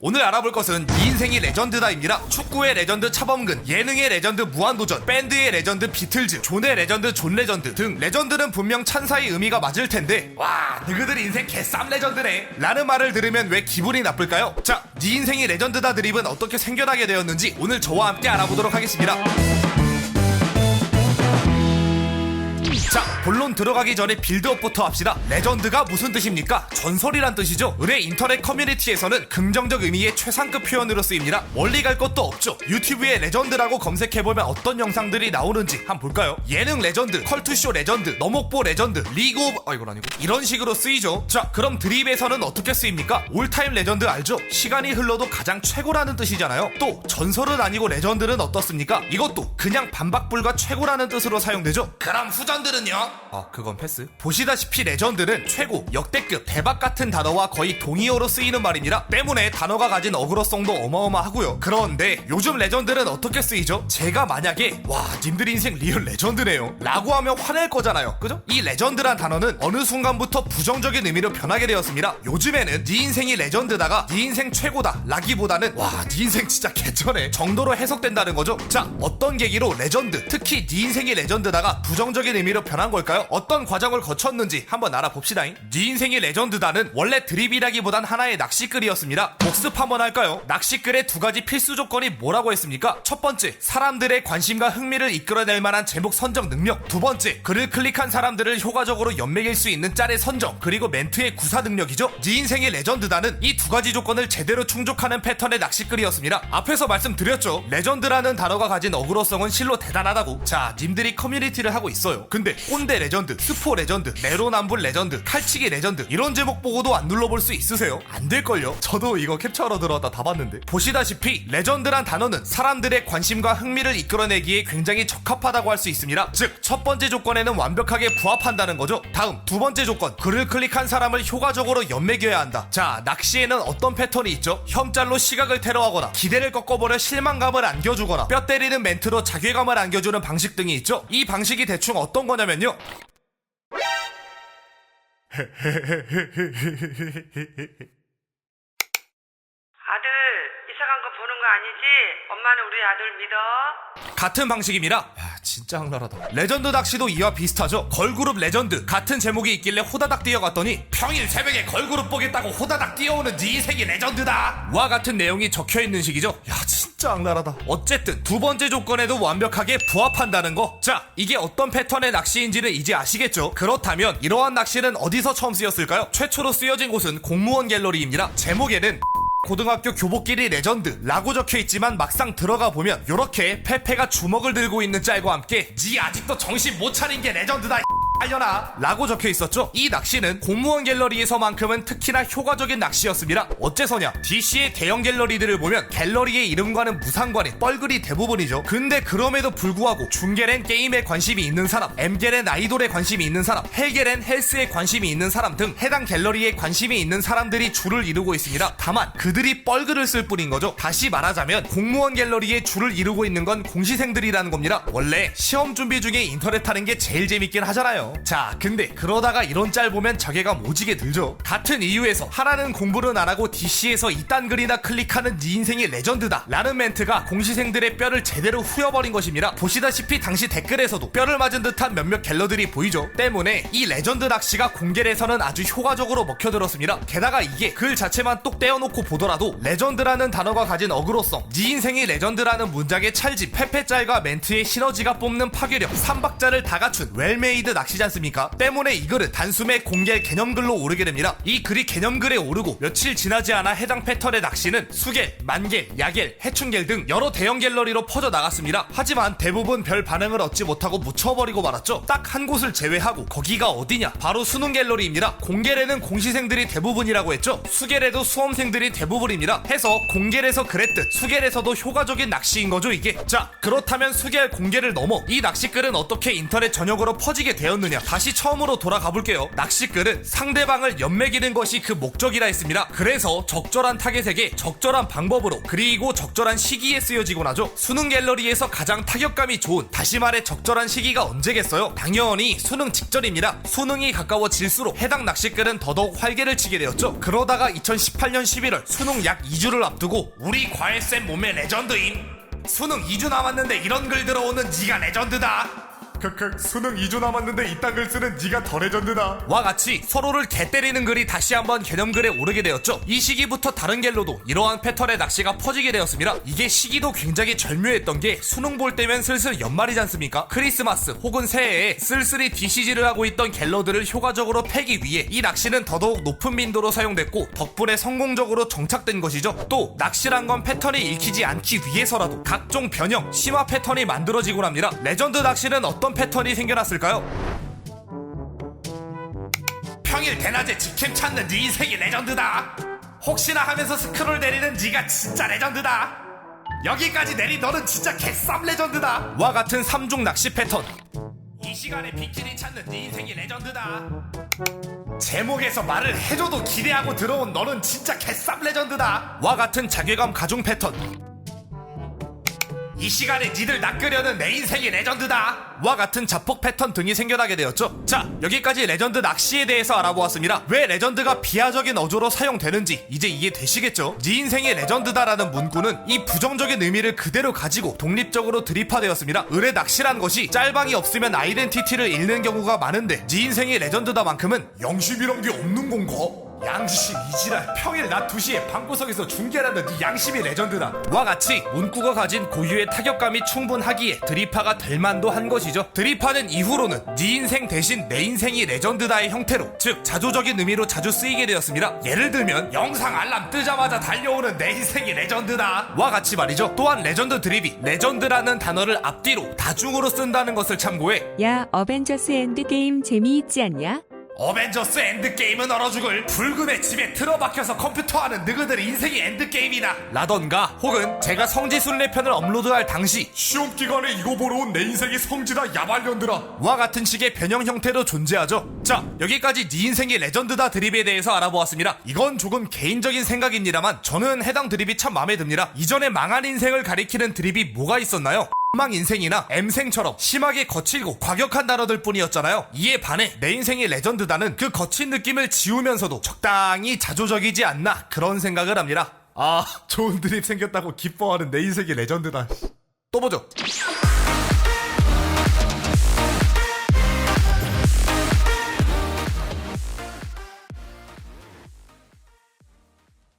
오늘 알아볼 것은 네 인생이 레전드다입니다. 축구의 레전드 차범근, 예능의 레전드 무한도전, 밴드의 레전드 비틀즈, 존의 레전드 존 레전드 등 레전드는 분명 찬사의 의미가 맞을 텐데 와 너희들 인생 개쌈 레전드네 라는 말을 들으면 왜 기분이 나쁠까요? 자, 네 인생이 레전드다 드립은 어떻게 생겨나게 되었는지 오늘 저와 함께 알아보도록 하겠습니다. 자, 본론 들어가기 전에 빌드업부터 합시다. 레전드가 무슨 뜻입니까? 전설이란 뜻이죠. 의뢰 인터넷 커뮤니티에서는 긍정적 의미의 최상급 표현으로 쓰입니다. 멀리 갈 것도 없죠. 유튜브에 레전드라고 검색해보면 어떤 영상들이 나오는지 한번 볼까요? 예능 레전드, 컬투쇼 레전드, 너목보 레전드, 리그 오브... 이건 아니고 이런 식으로 쓰이죠. 자, 그럼 드립에서는 어떻게 쓰입니까? 올타임 레전드 알죠? 시간이 흘러도 가장 최고라는 뜻이잖아요. 또 전설은 아니고 레전드는 어떻습니까? 이것도 그냥 반박불가 최고라는 뜻으로 사용되죠. 그럼 후전들은 그건 패스. 보시다시피 레전드는 최고, 역대급, 대박 같은 단어와 거의 동의어로 쓰이는 말입니다. 때문에 단어가 가진 어그로성도 어마어마하고요. 그런데 요즘 레전드는 어떻게 쓰이죠? 제가 만약에 와 님들 인생 리얼 레전드네요 라고 하면 화낼 거잖아요, 그죠? 이 레전드란 단어는 어느 순간부터 부정적인 의미로 변하게 되었습니다. 요즘에는 네 인생이 레전드다가 네 인생 최고다 라기보다는 와 네 인생 진짜 개쩌네 정도로 해석된다는 거죠. 자, 어떤 계기로 레전드, 특히 네 인생이 레전드다가 부정적인 의미로 변한 걸까요? 어떤 과정을 거쳤는지 한번 알아봅시다. 네 인생이 레전드다는 원래 드립이라기보단 하나의 낚시글이었습니다. 복습 한번 할까요? 낚시글의 두 가지 필수 조건이 뭐라고 했습니까? 첫 번째, 사람들의 관심과 흥미를 이끌어낼 만한 제목 선정 능력. 두 번째, 글을 클릭한 사람들을 효과적으로 연맥일 수 있는 짤의 선정, 그리고 멘트의 구사 능력이죠. 네 인생이 레전드다는 이 두 가지 조건을 제대로 충족하는 패턴의 낚시글이었습니다. 앞에서 말씀드렸죠. 레전드라는 단어가 가진 어그로성은 실로 대단하다고. 자, 님들이 커뮤니티를 하고 있어요. 근데 꼰대 레전드, 스포 레전드, 내로남불 레전드, 칼치기 레전드 이런 제목 보고도 안 눌러볼 수 있으세요? 안 될걸요? 저도 이거 캡처하러 들어왔다 다 봤는데. 보시다시피 레전드란 단어는 사람들의 관심과 흥미를 이끌어내기에 굉장히 적합하다고 할 수 있습니다. 즉, 첫 번째 조건에는 완벽하게 부합한다는 거죠. 다음, 두 번째 조건, 글을 클릭한 사람을 효과적으로 연맥여야 한다. 자, 낚시에는 어떤 패턴이 있죠? 혐짤로 시각을 테러하거나 기대를 꺾어버려 실망감을 안겨주거나 뼈 때리는 멘트로 자괴감을 안겨주는 방식 등이 있죠. 이 방식이 대충 어떤 거냐면요, 아들, 이사 간 거 보는 거 아니지? 엄마는 우리 아들 믿어? 같은 방식입니다. 야, 진짜 악랄하다. 레전드 낚시도 이와 비슷하죠. 걸그룹 레전드 같은 제목이 있길래 호다닥 뛰어갔더니 평일 새벽에 걸그룹 보겠다고 호다닥 뛰어오는 네 인생이 레전드다 와 같은 내용이 적혀있는 식이죠. 야, 진짜 악랄하다. 어쨌든 두 번째 조건에도 완벽하게 부합한다는 거. 자, 이게 어떤 패턴의 낚시인지는 이제 아시겠죠? 그렇다면 이러한 낚시는 어디서 처음 쓰였을까요? 최초로 쓰여진 곳은 공무원 갤러리입니다. 제목에는 고등학교 교복끼리 레전드 라고 적혀있지만 막상 들어가 보면 요렇게 페페가 주먹을 들고 있는 짤과 함께 지 아직도 정신 못 차린 게 레전드다 알려나 라고 적혀있었죠. 이 낚시는 공무원 갤러리에서만큼은 특히나 효과적인 낚시였습니다. 어째서냐, DC의 대형 갤러리들을 보면 갤러리의 이름과는 무상관인 뻘글이 대부분이죠. 근데 그럼에도 불구하고 중겔엔 게임에 관심이 있는 사람, M겔엔 아이돌에 관심이 있는 사람, 헬겔엔 헬스에 관심이 있는 사람 등 해당 갤러리에 관심이 있는 사람들이 줄을 이루고 있습니다. 다만 그들이 뻘글을 쓸 뿐인 거죠. 다시 말하자면 공무원 갤러리에 줄을 이루고 있는 건 공시생들이라는 겁니다. 원래 시험 준비 중에 인터넷 하는 게 제일 재밌긴 하잖아요. 자, 근데 그러다가 이런 짤 보면 자괴감 오지게 들죠. 같은 이유에서 하라는 공부는 안 하고 DC에서 이딴 글이나 클릭하는 네 인생이 레전드다 라는 멘트가 공시생들의 뼈를 제대로 후려버린 것입니다. 보시다시피 당시 댓글에서도 뼈를 맞은 듯한 몇몇 갤러들이 보이죠. 때문에 이 레전드 낚시가 공갤에서는 아주 효과적으로 먹혀들었습니다. 게다가 이게 글 자체만 똑 떼어놓고 보더라도 레전드라는 단어가 가진 어그로성, 네 인생이 레전드라는 문장의 찰집, 페페짤과 멘트의 시너지가 뽐는 파괴력, 3박자를 다 갖춘 웰메이드 낚시지 않습니까? 때문에 이 글은 단숨에 공갤 개념글로 오르게 됩니다. 이 글이 개념글에 오르고 며칠 지나지 않아 해당 패턴의 낚시는 수갤, 만갤, 야갤, 해충갤 등 여러 대형 갤러리로 퍼져나갔습니다. 하지만 대부분 별 반응을 얻지 못하고 묻혀버리고 말았죠. 딱 한 곳을 제외하고 거기가 어디냐? 바로 수능 갤러리입니다. 공갤에는 공시생들이 대부분이라고 했죠. 수갤에도 수험생들이 대부분입니다. 해서 공갤에서 그랬듯 수갤에서도 효과적인 낚시인 거죠, 이게. 자, 그렇다면 수갤, 공갤을 넘어 이 낚시글은 어떻게 인터넷 전역으로 퍼지게 되었는지 레전드냐? 다시 처음으로 돌아가 볼게요. 낚시글은 상대방을 연맥이는 것이 그 목적이라 했습니다. 그래서 적절한 타겟에게 적절한 방법으로 그리고 적절한 시기에 쓰여지곤 하죠. 수능 갤러리에서 가장 타격감이 좋은, 다시 말해 적절한 시기가 언제겠어요? 당연히 수능 직전입니다. 수능이 가까워질수록 해당 낚시글은 더더욱 활개를 치게 되었죠. 그러다가 2018년 11월 수능 약 2주를 앞두고 우리 과외쌤 몸에 레전드임. 수능 2주 남았는데 이런 글 들어오는 니가 레전드다. 크크, 수능 2주 남았는데 이딴 글 쓰는 니가 더 레전드다. 와 같이 서로를 개 때리는 글이 다시 한번 개념글에 오르게 되었죠. 이 시기부터 다른 갤로도 이러한 패턴의 낚시가 퍼지게 되었습니다. 이게 시기도 굉장히 절묘했던 게 수능 볼 때면 슬슬 연말이지 않습니까? 크리스마스 혹은 새해에 쓸쓸히 DCG를 하고 있던 갤러들을 효과적으로 패기 위해 이 낚시는 더더욱 높은 민도로 사용됐고 덕분에 성공적으로 정착된 것이죠. 또 낚시란 건 패턴이 읽히지 않기 위해서라도 각종 변형, 심화 패턴이 만들어지곤 합니다. 레전드 낚시는 어떤 패턴이 생겨났을까요? 평일 대낮에 직캠 찾는 네 인생이 레전드다. 혹시나 하면서 스크롤 내리는 네가 진짜 레전드다. 여기까지 내린 너는 진짜 개쌈 레전드다. 와 같은 3중 낚시 패턴. 이 시간에 비키니 찾는 네 인생이 레전드다. 제목에서 말을 해줘도 기대하고 들어온 너는 진짜 개쌈 레전드다. 와 같은 자괴감 가중 패턴. 이 시간에 니들 낚으려는 내 인생이 레전드다. 와 같은 자폭 패턴 등이 생겨나게 되었죠. 자, 여기까지 레전드 낚시에 대해서 알아보았습니다. 왜 레전드가 비하적인 어조로 사용되는지 이제 이해되시겠죠? 네 인생이 레전드다라는 문구는 이 부정적인 의미를 그대로 가지고 독립적으로 드립화되었습니다. 을의 낚시란 것이 짤방이 없으면 아이덴티티를 잃는 경우가 많은데 네 인생이 레전드다만큼은 양심이란 게 없는 건가? 양심 이지랄, 평일 낮 2시에 방구석에서 중계하는 네 양심이 레전드다. 와 같이 문구가 가진 고유의 타격감이 충분하기에 드립화가 될 만도 한 것이죠. 드립화는 이후로는 네 인생 대신 내 인생이 레전드다의 형태로, 즉 자조적인 의미로 자주 쓰이게 되었습니다. 예를 들면 영상 알람 뜨자마자 달려오는 내 인생이 레전드다 와 같이 말이죠. 또한 레전드 드립이 레전드라는 단어를 앞뒤로 다중으로 쓴다는 것을 참고해. 야, 어벤져스 엔드게임 재미있지 않냐? 어벤져스 엔드게임은 얼어 죽을, 불금에 집에 틀어박혀서 컴퓨터하는 너희들 인생이 엔드게임이다 라던가, 혹은 제가 성지순례 편을 업로드할 당시 시험기간에 이거 보러 온 내 인생이 성지다 야발년들아 와 같은 식의 변형 형태로 존재하죠. 자, 여기까지 네 인생이 레전드다 드립에 대해서 알아보았습니다. 이건 조금 개인적인 생각입니다만 저는 해당 드립이 참 마음에 듭니다. 이전에 망한 인생을 가리키는 드립이 뭐가 있었나요? 망 인생이나 M생처럼 심하게 거칠고 과격한 단어들 뿐이었잖아요. 이에 반해 내 인생이 레전드다는 그 거친 느낌을 지우면서도 적당히 자조적이지 않나 그런 생각을 합니다. 아, 좋은 드립 생겼다고 기뻐하는 내 인생이 레전드다. 또 보죠.